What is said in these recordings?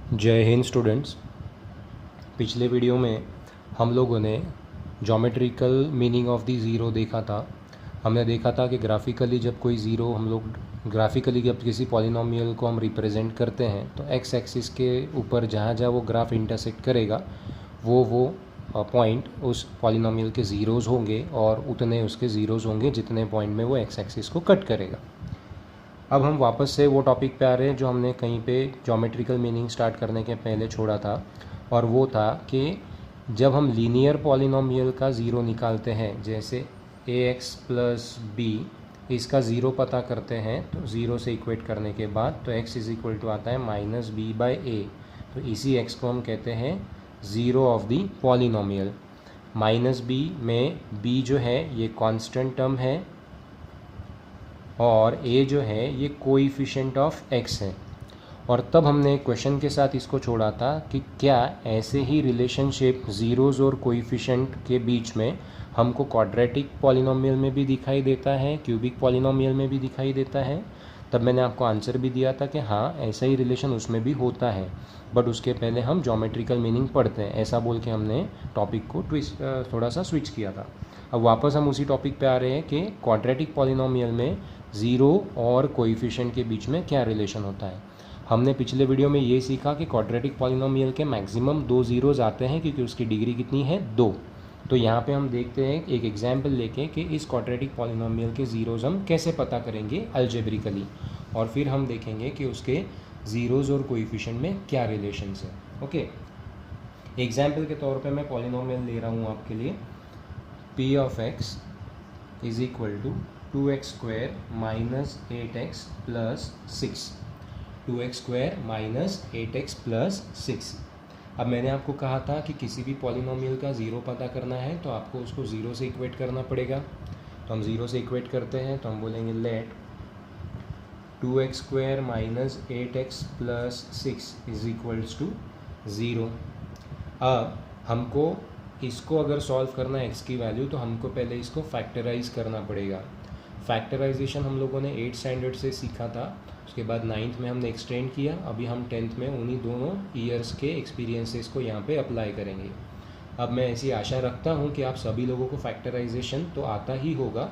जय हिंद स्टूडेंट्स। पिछले वीडियो में हम लोगों ने geometrical meaning of the zero देखा था। हमने देखा था कि ग्राफिकली जब कोई ज़ीरो हम लोग ग्राफिकली जब किसी पॉलिनोमियल को हम रिप्रेजेंट करते हैं तो एक्स एक्सिस के ऊपर जहाँ जहाँ वो ग्राफ इंटरसेक्ट करेगा वो पॉइंट उस पॉलिनोमियल के ज़ीरोज़ होंगे और उतने उसके ज़ीरोज़ होंगे जितने पॉइंट में वो एक्स एक्सिस को कट करेगा। अब हम वापस से वो टॉपिक पे आ रहे हैं जो हमने कहीं पे ज्योमेट्रिकल मीनिंग स्टार्ट करने के पहले छोड़ा था, और वो था कि जब हम लीनियर पॉलिनोमियल का ज़ीरो निकालते हैं, जैसे ax प्लस बी, इसका ज़ीरो पता करते हैं तो ज़ीरो से इक्वेट करने के बाद तो x इज़ इक्वल टू आता है माइनस बी बाई ए। तो इसी x को हम कहते हैं zero of the polynomial. Minus b में b जो है ये कांस्टेंट टर्म है और a जो है ये कोएफिशिएंट ऑफ x है। और तब हमने क्वेश्चन के साथ इसको छोड़ा था कि क्या ऐसे ही रिलेशनशिप ज़ीरोज़ और कोएफिशिएंट के बीच में हमको क्वाड्रेटिक पॉलिनोमियल में भी दिखाई देता है, क्यूबिक पॉलिनोमियल में भी दिखाई देता है। तब मैंने आपको आंसर भी दिया था कि हाँ, ऐसा ही रिलेशन उसमें भी होता है, बट उसके पहले हम ज्योमेट्रिकल मीनिंग पढ़ते हैं, ऐसा बोल के हमने टॉपिक को थोड़ा सा स्विच किया था। अब वापस हम उसी टॉपिक पे आ रहे हैं कि क्वाड्रेटिक पॉलिनोमियल में ज़ीरो और कोएफिशिएंट के बीच में क्या रिलेशन होता है। हमने पिछले वीडियो में ये सीखा कि क्वाड्रेटिक पॉलिनोमियल के मैक्सिमम 2 ज़ीरोज़ आते हैं क्योंकि उसकी डिग्री कितनी है, 2। तो यहाँ पे हम देखते हैं एक एग्जाम्पल लेके कि इस क्वाड्रेटिक पॉलिनोमियल के ज़ीरोज़ हम कैसे पता करेंगे अलजेब्रिकली, और फिर हम देखेंगे कि उसके ज़ीरोज़ और कोएफिशिएंट में क्या रिलेशंस है। ओके, एग्जाम्पल के तौर पे मैं पॉलिनोमियल ले रहा हूँ आपके लिए। p of x is equal to 2x square minus 8x plus 6। 2x square minus 8x plus 6। अब मैंने आपको कहा था कि किसी भी पॉलिनोमियल का ज़ीरो पता करना है तो आपको उसको ज़ीरो से इक्वेट करना पड़ेगा। तो हम ज़ीरो से इक्वेट करते हैं तो हम बोलेंगे let 2x square minus 8x plus 6 is equals to 0। अब हमको इसको अगर सॉल्व करना है x की वैल्यू तो हमको पहले इसको फैक्टराइज करना पड़ेगा। फैक्टराइजेशन हम लोगों ने 8th स्टैंडर्ड से सीखा था, उसके बाद 9th में हमने एक्सटेंड किया, अभी हम 10th में उन्हीं दोनों ईयर्स के एक्सपीरियंसेस को यहाँ पे अप्लाई करेंगे। अब मैं ऐसी आशा रखता हूँ कि आप सभी लोगों को फैक्टराइजेशन तो आता ही होगा,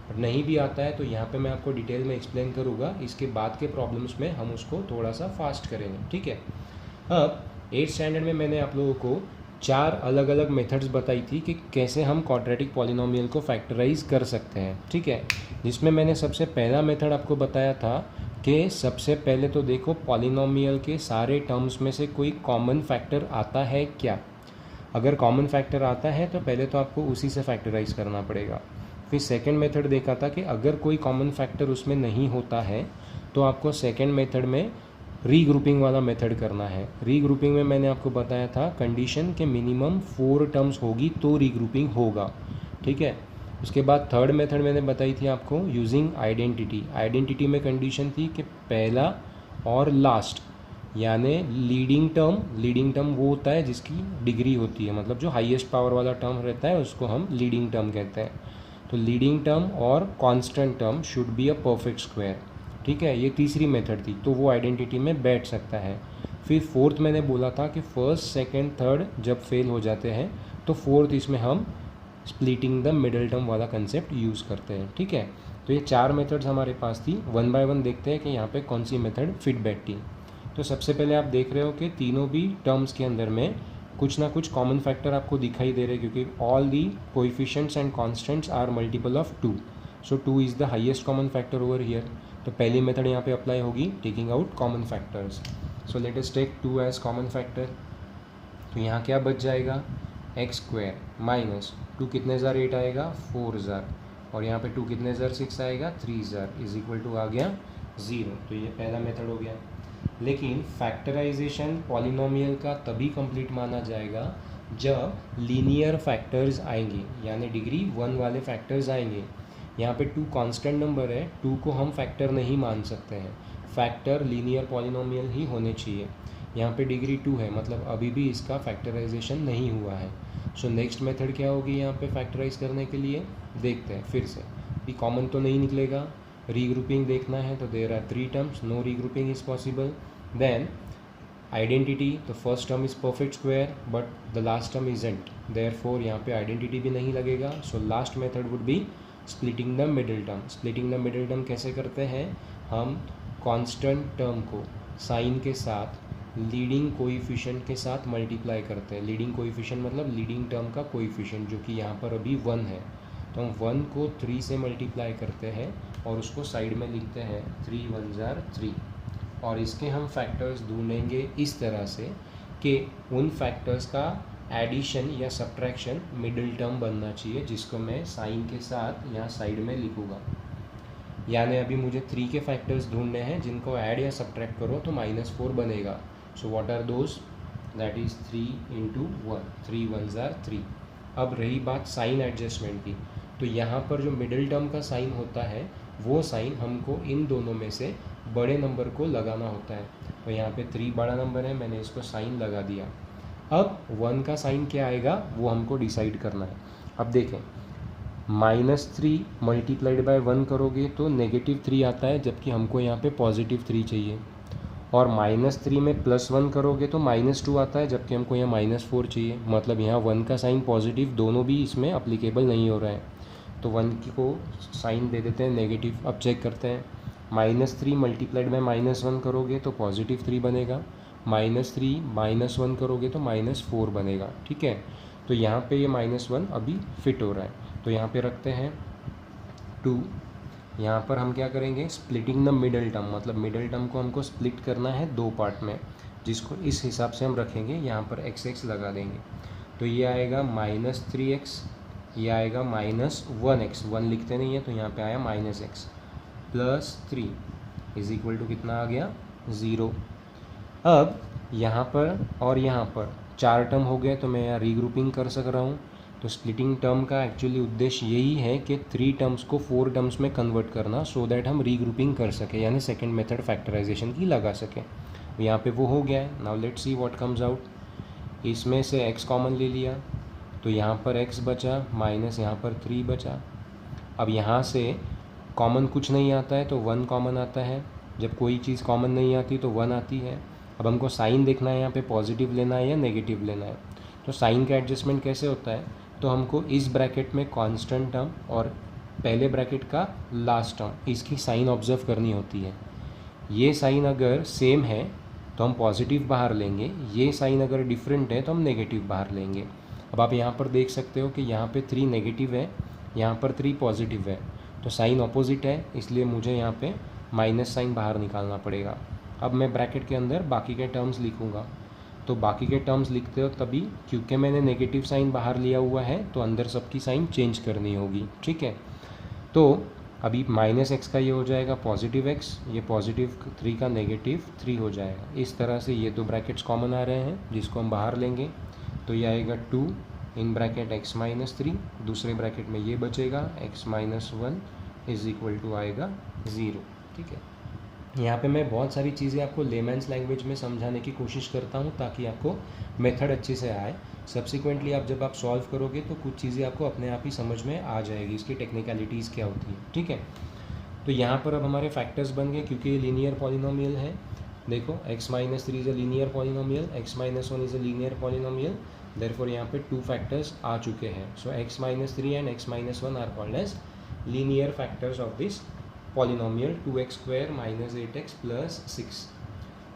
बट नहीं भी आता है तो यहाँ पे मैं आपको डिटेल में एक्सप्लेन करूँगा। इसके बाद के प्रॉब्लम्स में हम उसको थोड़ा सा फास्ट करेंगे, ठीक है। अब 8th स्टैंडर्ड में मैंने आप लोगों को 4 अलग अलग मेथड्स बताई थी कि कैसे हम क्वाड्रेटिक पॉलिनोमियल को फैक्टराइज कर सकते हैं, ठीक है। जिसमें मैंने सबसे पहला मेथड आपको बताया था कि सबसे पहले तो देखो पॉलिनोमियल के सारे टर्म्स में से कोई कॉमन फैक्टर आता है क्या। अगर कॉमन फैक्टर आता है तो पहले तो आपको उसी से फैक्टराइज करना पड़ेगा। फिर सेकंड मेथड देखा था कि अगर कोई कॉमन फैक्टर उसमें नहीं होता है तो आपको सेकंड मेथड में रीग्रुपिंग वाला मेथड करना है। रीग्रुपिंग में मैंने आपको बताया था कंडीशन के मिनिमम 4 टर्म्स होगी तो रीग्रुपिंग होगा, ठीक है। उसके बाद थर्ड मेथड मैंने बताई थी आपको यूजिंग आइडेंटिटी। आइडेंटिटी में कंडीशन थी कि पहला और लास्ट, यानी लीडिंग टर्म वो होता है जिसकी डिग्री होती है, मतलब जो हाईएस्ट पावर वाला टर्म रहता है उसको हम लीडिंग टर्म कहते हैं। तो लीडिंग टर्म और constant term should be a perfect square, ठीक है। ये तीसरी मेथड थी, तो वो आइडेंटिटी में बैठ सकता है। फिर फोर्थ मैंने बोला था कि फर्स्ट सेकंड थर्ड जब फेल हो जाते हैं तो फोर्थ इसमें हम स्प्लिटिंग द मिडल टर्म वाला कंसेप्ट यूज़ करते हैं, ठीक है। तो ये 4 मेथड्स हमारे पास थी। वन बाय वन देखते हैं कि यहाँ पे कौन सी मेथड फिट बैठती। तो सबसे पहले आप देख रहे हो कि तीनों भी टर्म्स के अंदर में कुछ ना कुछ कॉमन फैक्टर आपको दिखाई दे रहे हैं, क्योंकि all the coefficients and constants are multiple of 2। So 2 is the highest common factor over here. तो पहली मेथड यहाँ पे अप्लाई होगी, taking out common factors. So let us take 2 as common factor. तो यहाँ क्या बच जाएगा, एक्स स्क्वायर माइनस 2 कितने ज़ार 8 आएगा, 4 ज़ार, और यहाँ पे 2 कितने ज़ार 6 आएगा, 3 ज़ार, इज इक्वल टू आ गया 0। तो ये पहला मेथड हो गया। लेकिन फैक्टराइजेशन पॉलिनोमियल का तभी कंप्लीट माना जाएगा जब लीनियर फैक्टर्स आएंगे, यानी डिग्री 1 वाले फैक्टर्स आएंगे। यहाँ पे 2 कांस्टेंट नंबर है, 2 को हम फैक्टर नहीं मान सकते हैं, फैक्टर लीनियर पॉलिनोमियल ही होने चाहिए। यहाँ पे डिग्री 2 है, मतलब अभी भी इसका फैक्टराइजेशन नहीं हुआ है। सो नेक्स्ट मेथड क्या होगी यहाँ पे फैक्टराइज करने के लिए, देखते हैं फिर से। भी कॉमन तो नहीं निकलेगा, रीग्रुपिंग देखना है तो there are 3 terms, no regrouping is possible. Then identity, तो first term is perfect square but the last term isn't, therefore यहाँ पे आइडेंटिटी भी नहीं लगेगा. So last method would be splitting the middle term. Splitting the middle term कैसे करते हैं, हम कांस्टेंट टर्म को साइन के साथ लीडिंग कोएफिशिएंट के साथ मल्टीप्लाई करते हैं. लीडिंग कोएफिशिएंट मतलब लीडिंग टर्म का कोएफिशिएंट, जो कि यहाँ पर अभी 1 है. तो हम 1 को 3 से मल्टीप्लाई करते हैं और उसको साइड में लिखते हैं 3 1 जार 3. और इसके हम फैक्टर्स ढूंढेंगे इस तरह से कि उन फैक्टर्स का एडिशन या सब्ट्रैक्शन मिडिल टर्म बनना चाहिए, जिसको मैं साइन के साथ यहाँ साइड में लिखूँगा. यानी अभी मुझे 3 के फैक्टर्स ढूंढने हैं जिनको ऐड या सब्ट्रैक्ट करो तो -4 बनेगा. So what are those, that is 3 × 1, 3 1 जार 3. अब रही बात साइन एडजस्टमेंट की, तो यहाँ पर जो मिडिल टर्म का साइन होता है वो साइन हमको इन दोनों में से बड़े नंबर को लगाना होता है. तो यहाँ पे 3 बड़ा नंबर है, मैंने इसको साइन लगा दिया. अब 1 का साइन क्या आएगा वो हमको डिसाइड करना है. अब देखें, -3 मल्टीप्लाइड बाय 1 करोगे तो -3 आता है, जबकि हमको यहाँ पे +3 चाहिए. और -3 में +1 करोगे तो -2 आता है, जबकि हमको यहाँ -4 चाहिए. मतलब यहाँ 1 का साइन पॉजिटिव दोनों भी इसमें अप्लीकेबल नहीं हो रहा है, तो 1 को साइन दे देते हैं नेगेटिव. अब चेक करते हैं, -3 मल्टीप्लाइड बाय -1 करोगे तो +3 बनेगा, -3 -1 करोगे तो -4 बनेगा. ठीक है, तो यहाँ पे ये -1 अभी फिट हो रहा है, तो यहाँ पे रखते हैं 2. यहाँ पर हम क्या करेंगे, स्प्लिटिंग द मिडल टर्म, मतलब मिडल टर्म को हमको स्प्लिट करना है 2 पार्ट में, जिसको इस हिसाब से हम रखेंगे. यहाँ पर x लगा देंगे, तो ये आएगा -3x, ये आएगा -1x. 1 लिखते नहीं है तो यहाँ पे आया -x +3 इज इक्वल टू कितना आ गया, 0. अब यहाँ पर और यहाँ पर 4 टर्म हो गए, तो मैं यहाँ रीग्रुपिंग कर सक रहा हूँ. तो स्प्लिटिंग टर्म का एक्चुअली उद्देश्य यही है कि 3 टर्म्स को 4 टर्म्स में कन्वर्ट करना, सो दैट हम रीग्रुपिंग कर सकें, यानी सेकेंड मेथड फैक्टराइजेशन की लगा सकें. यहाँ पे वो हो गया है. Now let's see what comes out. इसमें से x कॉमन ले लिया तो यहाँ पर x बचा, माइनस यहाँ पर 3 बचा. अब यहाँ से कॉमन कुछ नहीं आता है तो 1 कॉमन आता है. जब कोई चीज़ कॉमन नहीं आती तो 1 आती है. अब हमको साइन देखना है, यहाँ पे पॉजिटिव लेना है या नेगेटिव लेना है. तो साइन का एडजस्टमेंट कैसे होता है, तो हमको इस ब्रैकेट में कांस्टेंट टर्म और पहले ब्रैकेट का लास्ट टर्म, इसकी साइन ऑब्जर्व करनी होती है. ये साइन अगर सेम है तो हम पॉजिटिव बाहर लेंगे, ये साइन अगर डिफरेंट है तो हम नेगेटिव बाहर लेंगे. अब आप यहाँ पर देख सकते हो कि यहाँ पे 3 नेगेटिव है, यहाँ पर 3 पॉजिटिव है, तो साइन ऑपोजिट है, इसलिए मुझे यहाँ पे माइनस साइन बाहर निकालना पड़ेगा. अब मैं ब्रैकेट के अंदर बाकी के टर्म्स लिखूँगा. तो बाकी के टर्म्स लिखते हो तभी, क्योंकि मैंने नेगेटिव साइन बाहर लिया हुआ है तो अंदर सबकी साइन चेंज करनी होगी. ठीक है, तो अभी -x का ये हो जाएगा +x, ये +3 का -3 हो जाएगा. इस तरह से ये 2 ब्रैकेट्स कॉमन आ रहे हैं जिसको हम बाहर लेंगे, तो ये आएगा 2 इन ब्रैकेट x-3, दूसरे ब्रैकेट में ये बचेगा x-1 इज इक्वल टू आएगा 0. ठीक है, यहाँ पे मैं बहुत सारी चीज़ें आपको लेमैन्स लैंग्वेज में समझाने की कोशिश करता हूँ ताकि आपको मेथड अच्छे से आए. सब्सिक्वेंटली आप जब आप सॉल्व करोगे तो कुछ चीज़ें आपको अपने आप ही समझ में आ जाएगी, इसकी टेक्निकलिटीज़ क्या होती है. ठीक है, तो यहाँ पर अब हमारे फैक्टर्स बन गए क्योंकि ये लीनियर पॉलिनोमियल है. देखो x-3 is a linear polynomial, x-1 is a linear polynomial, therefore यहाँ पे 2 फैक्टर्स आ चुके हैं. So x-3 and x-1 are called as linear factors of this polynomial 2x² - 8x + 6.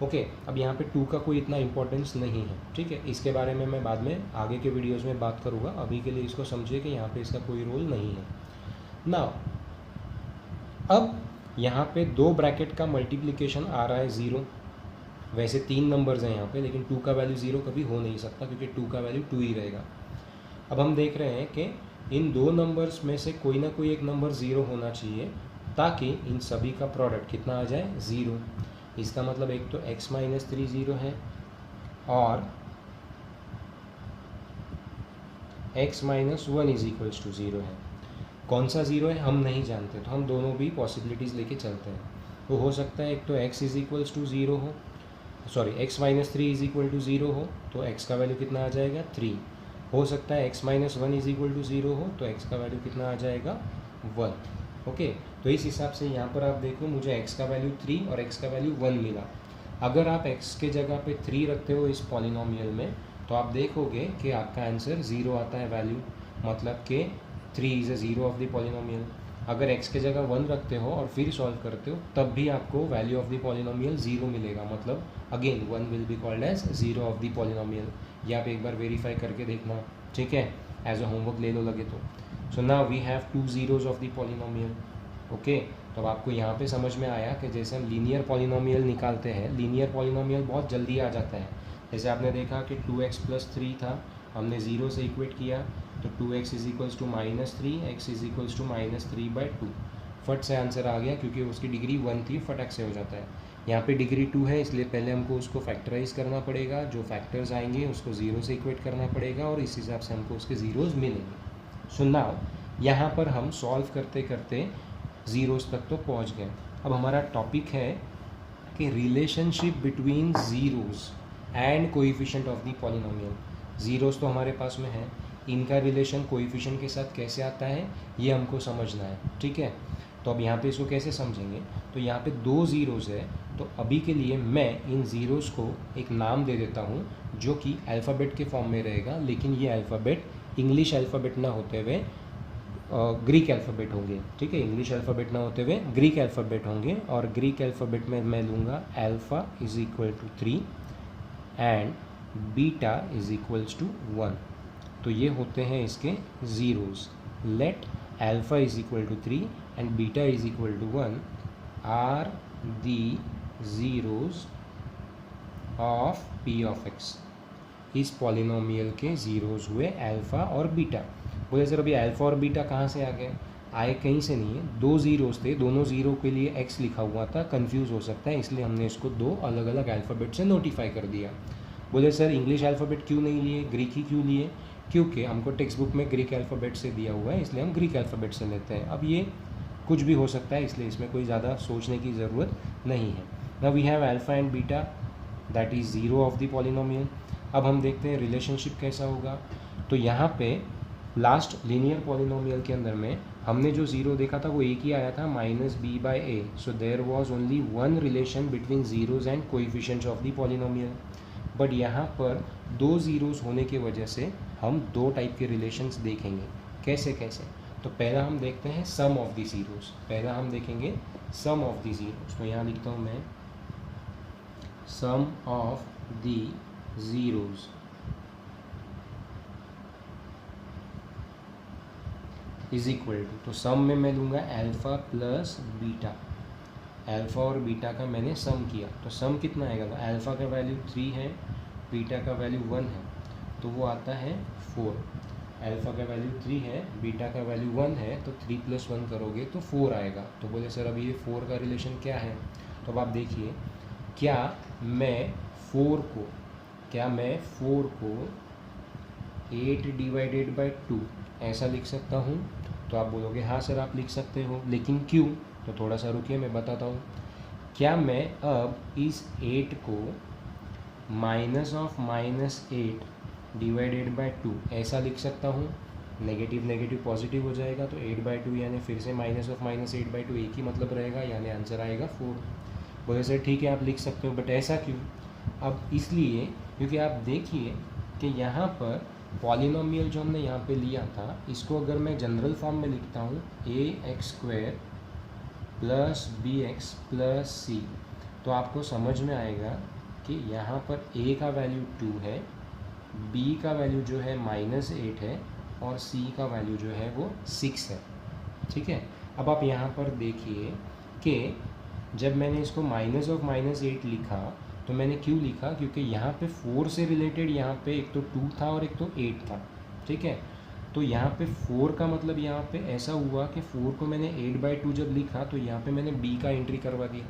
Okay, अब यहाँ पे 2 का कोई इतना इम्पोर्टेंस नहीं है. ठीक है, इसके बारे में मैं बाद में आगे के वीडियोस में बात करूँगा. अभी के लिए इसको समझिए कि यहाँ पे इसका कोई रोल नहीं है. नाउ अब यहाँ पे 2 ब्रैकेट का मल्टीप्लिकेशन आ रहा है 0. वैसे 3 नंबर्स हैं यहाँ पे, लेकिन 2 का वैल्यू 0 कभी हो नहीं सकता क्योंकि 2 का वैल्यू 2 ही रहेगा. अब हम देख रहे हैं कि इन 2 नंबर्स में से कोई ना कोई एक नंबर 0 होना चाहिए ताकि इन सभी का प्रोडक्ट कितना आ जाए, 0. इसका मतलब एक तो x-3 0 है और x-1 इज इक्वल्स टू 0 है. कौन सा 0 है हम नहीं जानते, तो हम दोनों भी पॉसिबिलिटीज़ लेके चलते हैं. तो हो सकता है एक तो x इज इक्वल्स टू 0 हो, sorry x-3 is equal to 0 हो तो x का वैल्यू कितना आ जाएगा, 3. हो सकता है x-1 इज इक्वल टू 0 हो तो x का वैल्यू कितना आ जाएगा, 1. ओके, तो इस हिसाब से यहाँ पर आप देखो मुझे x का वैल्यू 3 और x का वैल्यू 1 मिला. अगर आप x के जगह पे 3 रखते हो इस पॉलिनोमियल में तो आप देखोगे कि आपका आंसर 0 आता है वैल्यू, मतलब कि 3 is a zero of the polynomial. अगर x के जगह 1 रखते हो और फिर सॉल्व करते हो तब भी आपको वैल्यू ऑफ द पॉलिनोमियल 0 मिलेगा, मतलब again 1 will be called as 0 of the polynomial. ये आप एक बार वेरीफाई करके देखना, ठीक है, एज अ होमवर्क ले लो लगे तो। So now we have 2 zeros of the polynomial. Okay, तो अब आपको यहाँ पे समझ में आया कि जैसे हम लीनियर पॉलिनोमियल निकालते हैं, लीनियर पॉलिनोमियल बहुत जल्दी आ जाता है। जैसे आपने देखा कि 2x + 3 था, हमने 0 से इक्वेट किया तो 2x = -3, x = -3/2। फट से आंसर आ गया क्योंकि उसकी डिग्री 1 थी, फटक से हो जाता है। यहाँ पे डिग्री 2 है इसलिए पहले हमको उसको फैक्टराइज करना पड़ेगा, जो फैक्टर्स आएंगे उसको 0 से इक्वेट करना पड़ेगा और इस हिसाब से हमको उसके ज़ीरोज़ मिलेंगे। सो नाउ यहाँ पर हम सॉल्व करते करते ज़ीरोज़ तक तो पहुँच गए। अब हमारा टॉपिक है कि relationship between zeros and coefficient of the polynomial. Zeros तो हमारे पास में है, इनका रिलेशन कोएफिशिएंट के साथ कैसे आता है ये हमको समझना है, ठीक है। तो अब यहाँ पे इसको कैसे समझेंगे, तो यहाँ पे 2 ज़ीरोज़ है, तो अभी के लिए मैं इन ज़ीरोज़ को एक नाम दे देता हूँ जो कि अल्फ़ाबेट के फॉर्म में रहेगा, लेकिन ये अल्फ़ाबेट इंग्लिश अल्फ़ाबेट ना होते हुए ग्रीक अल्फ़ाबेट होंगे, ठीक है। इंग्लिश अल्फ़ाबेट ना होते हुए ग्रीक अल्फ़ाबेट होंगे और ग्रीक अल्फ़ाबेट में मैं लूँगा अल्फ़ा = 3 एंड बीटा = 1। तो ये होते हैं इसके zeros. Let alpha = 3 and beta = 1 are the zeros of p of x। इस पॉलिनोमियल के ज़ीरोज़ हुए अल्फ़ा और बीटा। बोले सर अभी अल्फ़ा और बीटा कहाँ से आ गए? आए कहीं से नहीं है, 2 ज़ीरोज़ थे, दोनों ज़ीरो के लिए x लिखा हुआ था, कंफ्यूज हो सकता है इसलिए हमने इसको 2 अलग अलग अल्फ़ाबेट से नोटिफाई कर दिया। बोले सर इंग्लिश अल्फ़ाबेट क्यों नहीं लिए, ग्रीक ही क्यों लिए? क्योंकि हमको टेक्स्ट बुक में ग्रीक अल्फ़ाबेट से दिया हुआ है इसलिए हम ग्रीक अल्फ़ाबेट से लेते हैं। अब ये कुछ भी हो सकता है इसलिए इसमें कोई ज़्यादा सोचने की ज़रूरत नहीं है। Now we have alpha and beta that is 0 of the polynomial. अब हम देखते हैं रिलेशनशिप कैसा होगा। तो यहाँ पे लास्ट लीनियर पॉलिनोमियल के अंदर में हमने जो ज़ीरो देखा था वो एक ही आया था -b/a। So there was only one relation between zeros and coefficients of the polynomial. But यहाँ पर 2 ज़ीरोज़ होने की वजह से हम 2 टाइप के रिलेशंस देखेंगे। कैसे कैसे? तो पहला हम देखते हैं सम ऑफ द ज़ीरोज़। पहला हम देखेंगे सम ऑफ द ज़ीरोज़। तो यहाँ लिखता हूँ मैं sum of the zeros is equal to, तो सम में मैं लूँगा अल्फ़ा प्लस बीटा। अल्फ़ा और बीटा का मैंने सम किया तो सम कितना आएगा? तो अल्फ़ा का वैल्यू 3 है, बीटा का वैल्यू 1 है, तो वो आता है 4। अल्फ़ा का वैल्यू 3 है, बीटा का वैल्यू 1 है, तो 3 + 1 करोगे तो 4 आएगा। तो बोले सर अभी ये 4 का रिलेशन क्या है? तो अब आप देखिए, क्या मैं 4 को 8/2 ऐसा लिख सकता हूँ? तो आप बोलोगे हाँ सर आप लिख सकते हो, लेकिन क्यों? तो थोड़ा सा रुकिए मैं बताता हूँ। क्या मैं अब इस 8 को -(-8)/2 ऐसा लिख सकता हूँ? नेगेटिव नेगेटिव पॉजिटिव हो जाएगा तो 8/2 यानी फिर से -(-8)/2 एक ही मतलब रहेगा, यानी आंसर आएगा 4। बोले सर ठीक है आप लिख सकते हो, बट ऐसा क्यों? अब इसलिए क्योंकि आप देखिए कि यहाँ पर पॉलिनोमियल जो हमने यहाँ पे लिया था इसको अगर मैं जनरल फॉर्म में लिखता हूँ ax² + bx + c, तो आपको समझ में आएगा कि यहाँ पर a का वैल्यू 2 है, b का वैल्यू जो है -8 है और c का वैल्यू जो है वो 6 है, ठीक है। अब आप यहाँ पर देखिए कि जब मैंने इसको -(-8) लिखा तो मैंने क्यों लिखा? क्योंकि यहाँ पे 4 से रिलेटेड यहाँ पे एक तो 2 था और एक तो 8 था, ठीक है। तो यहाँ पे 4 का मतलब यहाँ पे ऐसा हुआ कि 4 को मैंने 8/2 जब लिखा तो यहाँ पे मैंने b का एंट्री करवा दिया,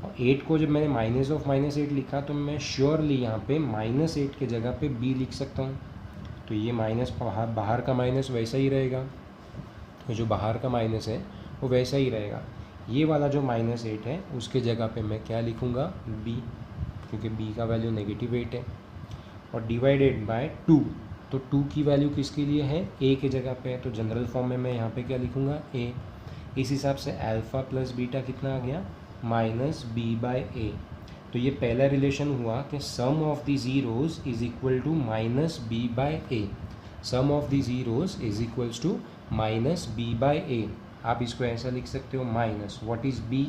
और 8 को जब मैंने -(-8) लिखा तो मैं श्योरली यहाँ पे -8 के जगह पे b लिख सकता हूँ। तो ये माइनस बाहर का माइनस वैसा ही रहेगा, तो जो बाहर का माइनस है वो वैसा ही रहेगा। ये वाला जो -8 है उसके जगह पे मैं क्या लिखूँगा? b, क्योंकि b का वैल्यू -8 है, और /2। तो 2 की वैल्यू किसके लिए है? a के जगह पे है, तो जनरल फॉर्म में मैं यहाँ पे क्या लिखूँगा? a। इस हिसाब से अल्फ़ा प्लस बीटा कितना आ गया? -b/a। तो तो ये पहला रिलेशन हुआ कि sum of the zeros is equal to minus b by a. Sum of the zeros is equals to minus b by a. आप इसको ऐसा लिख सकते हो minus what is b,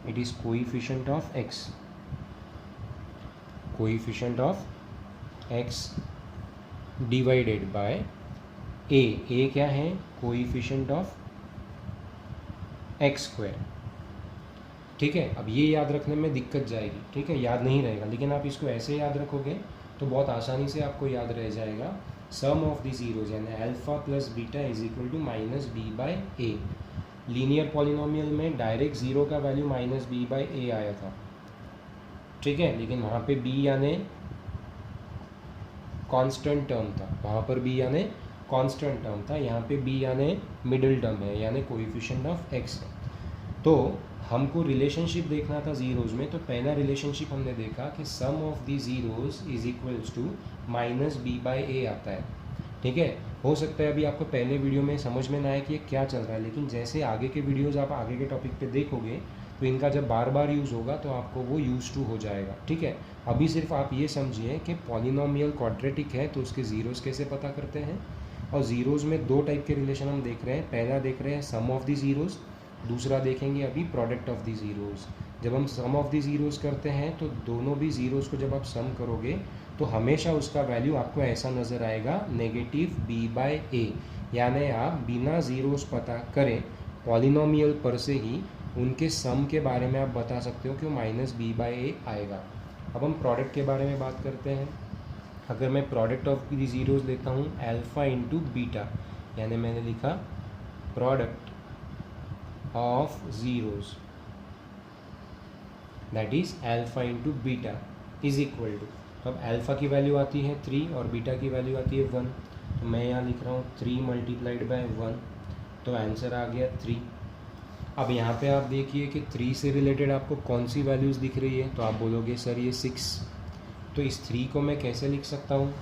it is coefficient of x, coefficient of x divided by a क्या है, coefficient of x square. ठीक है, अब ये याद रखने में दिक्कत जाएगी, ठीक है, याद नहीं रहेगा, लेकिन आप इसको ऐसे याद रखोगे तो बहुत आसानी से आपको याद रह जाएगा। सम ऑफ द ज़ीरोज़ यानी alpha plus beta is equal to minus b by a. Linear polynomial में डायरेक्ट ज़ीरो का value minus b by a आया था, ठीक है, लेकिन वहाँ पे बी यानी कांस्टेंट टर्म था, वहाँ पर बी यानी कांस्टेंट टर्म था, यहाँ पे बी यानी मिडिल टर्म है यानी कोएफिशिएंट ऑफ एक्स है। तो हमको रिलेशनशिप देखना था ज़ीरोज़ में, तो पहला रिलेशनशिप हमने देखा कि sum of the zeros is equals to minus b by a आता है। ठीक है, हो सकता है अभी आपको पहले वीडियो में समझ में ना आए कि ये क्या चल रहा है, लेकिन जैसे आगे के वीडियोज़ आप आगे के टॉपिक पे देखोगे तो इनका जब बार बार यूज़ होगा तो आपको वो यूज टू हो जाएगा। ठीक है, अभी सिर्फ आप ये समझिए कि पॉलिनोमियल क्वाड्रेटिक है तो उसके ज़ीरोज़ कैसे पता करते हैं। और ज़ीरोज़ में दो टाइप के रिलेशन हम देख रहे हैं, पहला देख रहे हैं सम ऑफ द ज़ीरोज़, दूसरा देखेंगे अभी प्रोडक्ट ऑफ द ज़ीरोज़। जब हम सम ऑफ द ज़ीरोज़ करते हैं तो दोनों भी ज़ीरोज़ को जब आप सम करोगे तो हमेशा उसका वैल्यू आपको ऐसा नज़र आएगा नेगेटिव बी बाई ए, यानी आप बिना ज़ीरोज़ पता करें पॉलिनोमियल पर से ही उनके सम के बारे में आप बता सकते हो कि वो माइनस बी बाई ए आएगा। अब हम प्रोडक्ट के बारे में बात करते हैं। अगर मैं प्रोडक्ट ऑफ द ज़ीरोज़ लेता हूँ अल्फ़ा इंटू बीटा, यानी मैंने लिखा product of zeros that is alpha into beta is equal to, तो अब अल्फ़ा की वैल्यू आती है 3 और बीटा की वैल्यू आती है 1, तो मैं यहाँ लिख रहा हूँ 3 मल्टीप्लाइड बाय 1, तो आंसर आ गया 3। अब यहाँ पे आप देखिए कि 3 से रिलेटेड आपको कौन सी वैल्यूज़ दिख रही है, तो आप बोलोगे सर ये 6, तो इस 3 को मैं कैसे लिख सकता हूँ,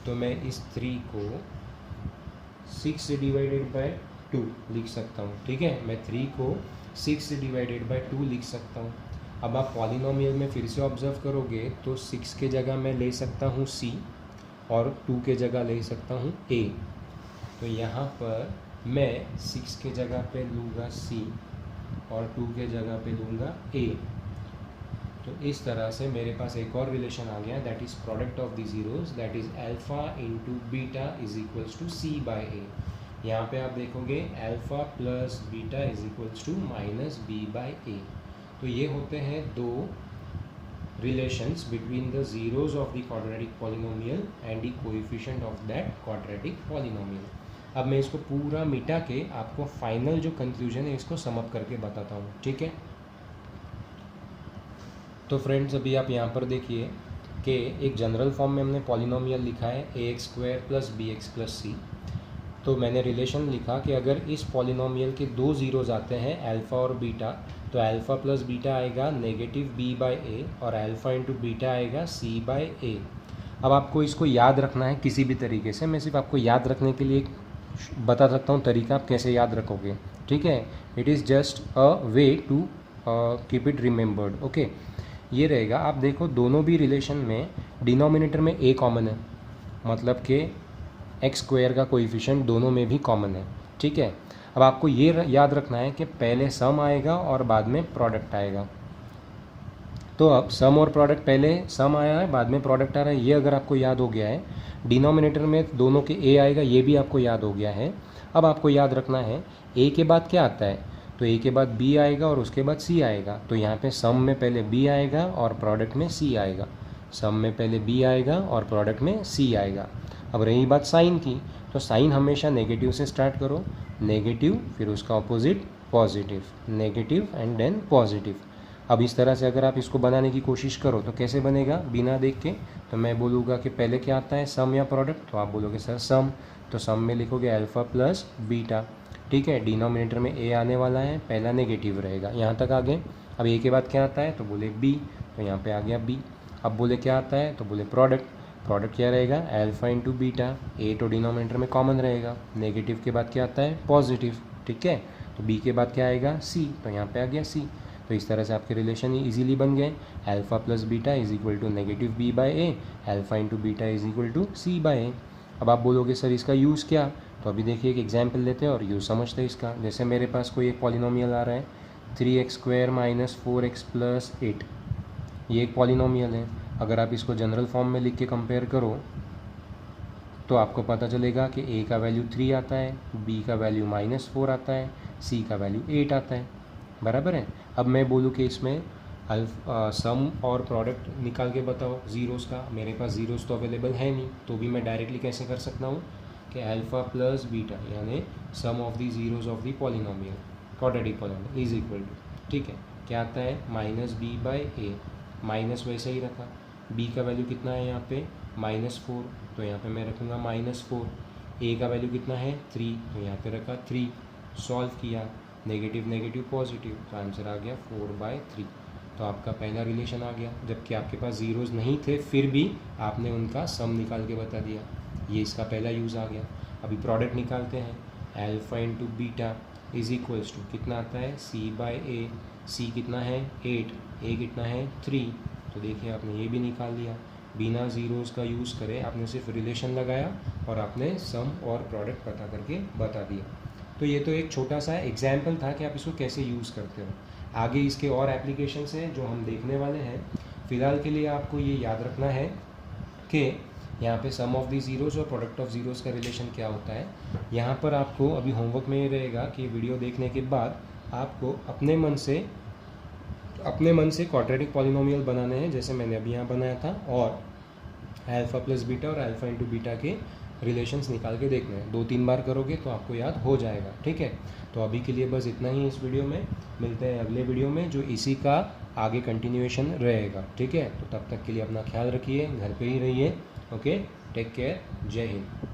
तो मैं इस 3 को 6 से डिवाइडेड बाय 2 लिख सकता हूँ। ठीक है, मैं 3 को 6 से डिवाइडेड बाय 2 लिख सकता हूँ। अब आप पॉलिनोमियल में फिर से ऑब्जर्व करोगे तो 6 के जगह मैं ले सकता हूँ c और 2 के जगह ले सकता हूँ a, तो यहाँ पर मैं 6 के जगह पे लूँगा c और 2 के जगह पे लूँगा a। तो इस तरह से मेरे पास एक और रिलेशन आ गया that is product of the zeros that is alpha into beta is equals to c by a. यहाँ पे आप देखोगे alpha plus beta is equals to minus b by a. तो ये होते हैं दो relations between the zeros of the quadratic polynomial and the coefficient of that quadratic polynomial. अब मैं इसको पूरा मिटा के आपको फाइनल जो कंक्लूजन है इसको सम अप करके बताता हूँ। ठीक है, तो फ्रेंड्स अभी आप यहाँ पर देखिए कि एक जनरल फॉर्म में हमने पॉलिनोमियल लिखा है ax² plus bx plus c। तो मैंने रिलेशन लिखा कि अगर इस पॉलिनोमियल के दो ज़ीरोज़ आते हैं अल्फ़ा और बीटा, तो अल्फ़ा प्लस बीटा आएगा नेगेटिव b बाई ए और अल्फ़ा इंटू बीटा आएगा c बाई ए। अब आपको इसको याद रखना है किसी भी तरीके से, मैं सिर्फ आपको याद रखने के लिए बता सकता हूँ तरीका आप कैसे याद रखोगे। ठीक है, it is just a way to keep it remembered. Okay, ये रहेगा। आप देखो दोनों भी रिलेशन में डिनोमिनेटर में a कॉमन है, मतलब कि एक्स स्क्वायर का कोएफिशिएंट दोनों में भी कॉमन है। ठीक है, अब आपको ये याद रखना है कि पहले सम आएगा और बाद में प्रोडक्ट आएगा। तो अब सम और प्रोडक्ट, पहले सम आया है बाद में प्रोडक्ट आ रहा है, ये अगर आपको याद हो गया है। डिनोमिनेटर में दोनों के a आएगा, ये भी आपको याद हो गया है। अब आपको याद रखना है a के बाद क्या आता है, तो a के बाद b आएगा और उसके बाद c आएगा। तो यहाँ पे सम में पहले b आएगा और प्रोडक्ट में c आएगा, सम में पहले b आएगा और प्रोडक्ट में c आएगा। अब रही बात साइन की, तो साइन हमेशा नेगेटिव से स्टार्ट करो, नेगेटिव फिर उसका opposite positive, negative and then positive. अब इस तरह से अगर आप इसको बनाने की कोशिश करो तो कैसे बनेगा बिना देख के, तो मैं बोलूँगा कि पहले क्या आता है सम या प्रोडक्ट, तो आप बोलोगे सर सम, तो सम में लिखोगे अल्फ़ा प्लस बीटा। ठीक है, डिनोमिनेटर में a आने वाला है, पहला नेगेटिव रहेगा, यहाँ तक आ गए। अब a के बाद क्या आता है, तो बोले b, तो यहाँ पे आ गया b। अब बोले क्या आता है, तो बोले प्रोडक्ट, प्रोडक्ट क्या रहेगा अल्फ़ा इंटू बीटा, a तो डिनोमिनेटर में कॉमन रहेगा, नेगेटिव के बाद क्या आता है पॉजिटिव। ठीक है, तो b के बाद क्या आएगा c, तो यहाँ पे आ गया c। तो इस तरह से आपके रिलेशन ईजिली बन गए। Alpha plus beta is equal to negative b by a, alpha into beta is equal to c by a. अब आप बोलोगे सर इसका यूज़ क्या, तो अभी देखिए एक एग्जाम्पल लेते हैं और यूज़ समझते हैं इसका। जैसे मेरे पास कोई एक पॉलिनोमियल आ रहा है 3x² माइनस 4x प्लस 8, ये एक पॉलिनोमियल है। अगर आप इसको जनरल फॉर्म में लिख के कंपेयर करो तो आपको पता चलेगा कि a का वैल्यू 3 आता है, b का वैल्यू -4 आता है, c का वैल्यू 8 आता है, बराबर है। अब मैं बोलूँ कि इसमें सम और प्रोडक्ट निकाल के बताओ ज़ीरोज़ का, मेरे पास ज़ीरोज़ तो अवेलेबल है नहीं, तो भी मैं डायरेक्टली कैसे कर सकता हूँ कि अल्फ़ा प्लस बीटा यानी sum of the zeros of the polynomial quadratic polynomial is equal to, ठीक है, क्या आता है -b/a, माइनस वैसे ही रखा, b का वैल्यू कितना है यहाँ पे -4, तो यहाँ पे मैं रखूँगा -4, a का वैल्यू कितना है 3, तो यहाँ पे रखा 3, सॉल्व किया, नेगेटिव नेगेटिव पॉजिटिव, तो आंसर आ गया 4/3। तो आपका पहला रिलेशन आ गया, जबकि आपके पास ज़ीरोज़ नहीं थे फिर भी आपने उनका सम निकाल के बता दिया, ये इसका पहला यूज़ आ गया। अभी प्रोडक्ट निकालते हैं, alpha into beta is equals to कितना आता है c/a, c कितना है 8, a कितना है 3, तो देखिए आपने ये भी निकाल लिया, बिना ज़ीरोज़ का यूज़ करे आपने सिर्फ रिलेशन लगाया और आपने सम और प्रोडक्ट पता करके बता दिया। तो ये तो एक छोटा सा एग्जाम्पल था कि आप इसको कैसे यूज़ करते हो। आगे इसके और एप्लीकेशंस हैं जो हम देखने वाले हैं। फ़िलहाल के लिए आपको ये याद रखना है कि यहाँ पे सम ऑफ दी ज़ीरोज़ और प्रोडक्ट ऑफ ज़ीरोज़ का रिलेशन क्या होता है। यहाँ पर आपको अभी होमवर्क में ये रहेगा कि वीडियो देखने के बाद आपको अपने मन से क्वाड्रेटिक पॉलिनोमियल बनाने हैं, जैसे मैंने अभी यहाँ बनाया था, और अल्फ़ा प्लस बीटा और अल्फ़ा इंटू बीटा के रिलेशंस निकाल के देखना है। 2-3 बार करोगे तो आपको याद हो जाएगा, ठीक है। तो अभी के लिए बस इतना ही इस वीडियो में, मिलते हैं अगले वीडियो में जो इसी का आगे कंटिन्यूएशन रहेगा, ठीक है। तो तब तक के लिए अपना ख्याल रखिए, घर पे ही रहिए, ओके, टेक केयर, जय हिंद।